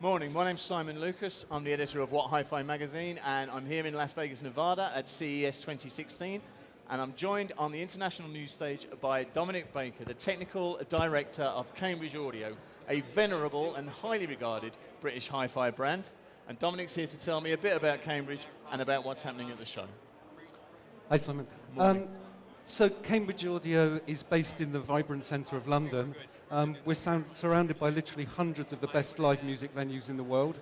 Morning, my name's Simon Lucas. I'm the editor of What Hi-Fi magazine, and I'm here in Las Vegas, Nevada at CES 2016. And I'm joined on the international news stage by Dominic Baker, the technical director of Cambridge Audio, a venerable and highly regarded British hi-fi brand. And Dominic's here to tell me a bit about Cambridge and about what's happening at the show. Hi, Simon. So Cambridge Audio is based in the vibrant centre of London. We're surrounded by literally hundreds of the best live music venues in the world.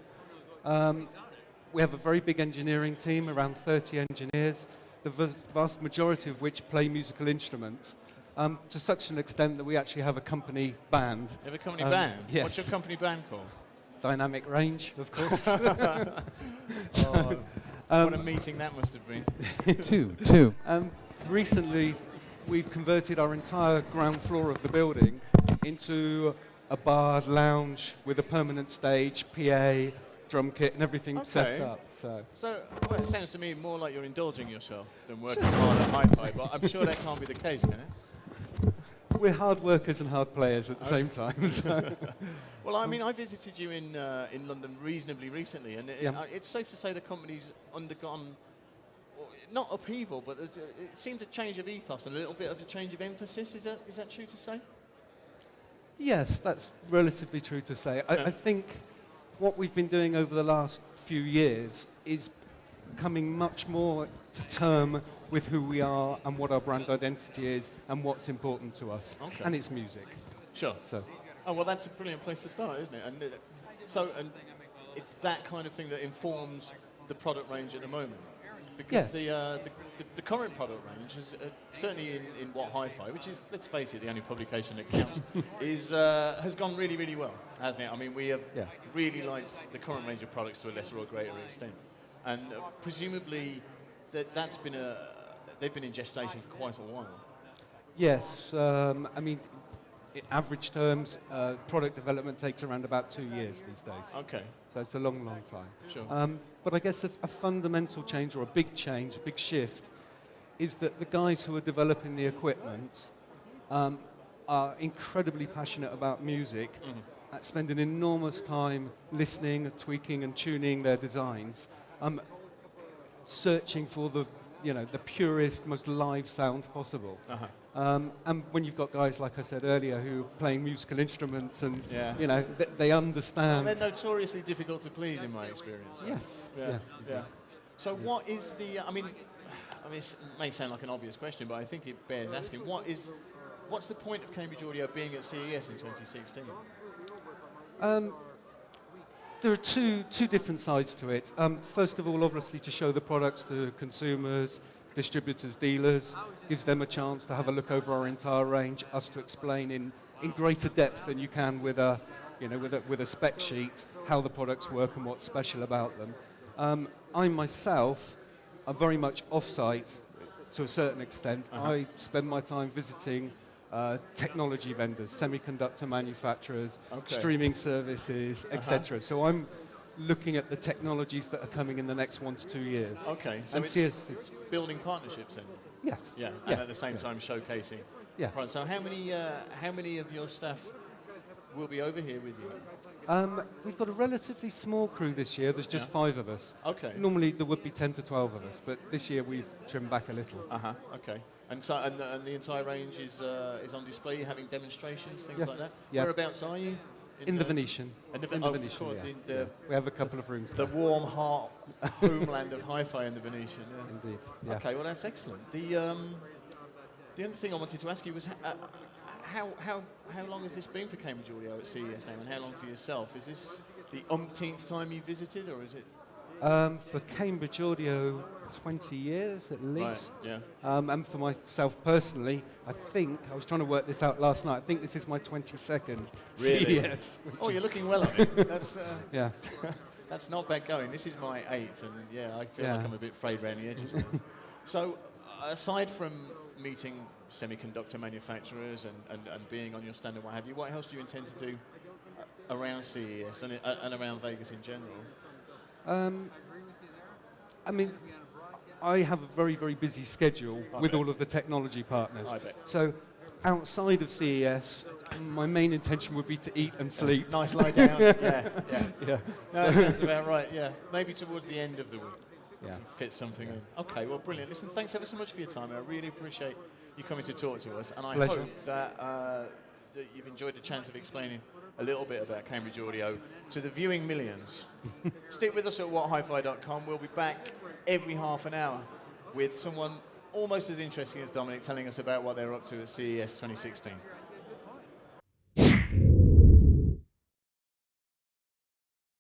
We have a very big engineering team, around 30 engineers, the vast majority of which play musical instruments, to such an extent that we actually have a company band. You have a company band? Yes. What's your company band called? Dynamic Range, of course. What a meeting that must have been. Two. Recently, we've converted our entire ground floor of the building into a bar lounge with a permanent stage, PA, drum kit, and everything set up. So well, it sounds to me more like you're indulging yourself than working hard at hi-fi, but I'm sure that can't be the case, can it? We're hard workers and hard players at the same time. So. Well, I mean, I visited you in London reasonably recently, and it's safe to say the company's undergone, not upheaval, but it seemed a change of ethos and a little bit of a change of emphasis. Is that true to say? Yes, that's relatively true to say. I think what we've been doing over the last few years is coming much more to term with who we are and what our brand identity is and what's important to us. Okay. And it's music. Sure. So. Oh, well, that's a brilliant place to start, isn't it? And and it's that kind of thing that informs the product range at the moment. Because the current product range is certainly in What Hi-Fi, which is, let's face it, the only publication that counts, has gone really, really well, hasn't it? I mean, we have really liked the current range of products to a lesser or greater extent, and presumably they've been in gestation for quite a while. Yes, I mean, in average terms, product development takes around about 2 years these days. Okay. So it's a long, long time. Sure. But I guess a fundamental change, or a big change, a big shift, is that the guys who are developing the equipment are incredibly passionate about music, spend an enormous time listening, tweaking and tuning their designs, searching for the purest, most live sound possible. And when you've got guys, like I said earlier, who are playing musical instruments and, they understand. Well, they're notoriously difficult to please, in my experience. Yes. Yeah. So what is the, I mean, it may sound like an obvious question, but I think it bears asking. What's the point of Cambridge Audio being at CES in 2016? There are two different sides to it. First of all, obviously, to show the products to consumers, distributors, dealers, gives them a chance to have a look over our entire range, us to explain in greater depth than you can with a spec sheet how the products work and what's special about them. I myself am very much off-site to a certain extent. I spend my time visiting technology vendors, semiconductor manufacturers, streaming services, etc. So I'm looking at the technologies that are coming in the next 1 to 2 years. Okay, so it's building partnerships then? Yes. Yeah, and at the same time showcasing. Yeah. Right, so how many of your staff will be over here with you? We've got a relatively small crew this year. There's just 5 of us. Okay. Normally there would be 10 to 12 of us, but this year we've trimmed back a little. Okay. And so and the entire range is on display. You're having demonstrations, things like that. Yeah. Whereabouts are you? In the Venetian. In the Venetian. Yeah. We have a couple of rooms. The warm, hot homeland of hi-fi in the Venetian. Yeah. Indeed. Yeah. Okay. Well, that's excellent. The other thing I wanted to ask you was how long has this been for Cambridge Audio at CES now, and how long for yourself? Is this the umpteenth time you visited, or is it? For Cambridge Audio, 20 years at least. Right, yeah. And for myself personally, I was trying to work this out last night, I think this is my 22nd really? CES. Oh, you're looking well on it. That's, that's not bad going. This is my 8th, and I feel like I'm a bit frayed around the edges. So, aside from meeting semiconductor manufacturers and being on your stand and what have you, what else do you intend to do around CES and around Vegas in general? I mean, I have a very, very busy schedule with all of the technology partners. I bet. So outside of CES, My main intention would be to eat and sleep. Nice lie down. Yeah. Yeah. No, that sounds about right. Yeah. Maybe towards the end of the week. Yeah. Fit something in. Okay, well, brilliant. Listen, thanks ever so much for your time. I really appreciate you coming to talk to us, and I Pleasure. hope that you've enjoyed the chance of explaining a little bit about Cambridge Audio to the viewing millions. Stick with us at whathifi.com. We'll be back every half an hour with someone almost as interesting as Dominic telling us about what they're up to at CES 2016.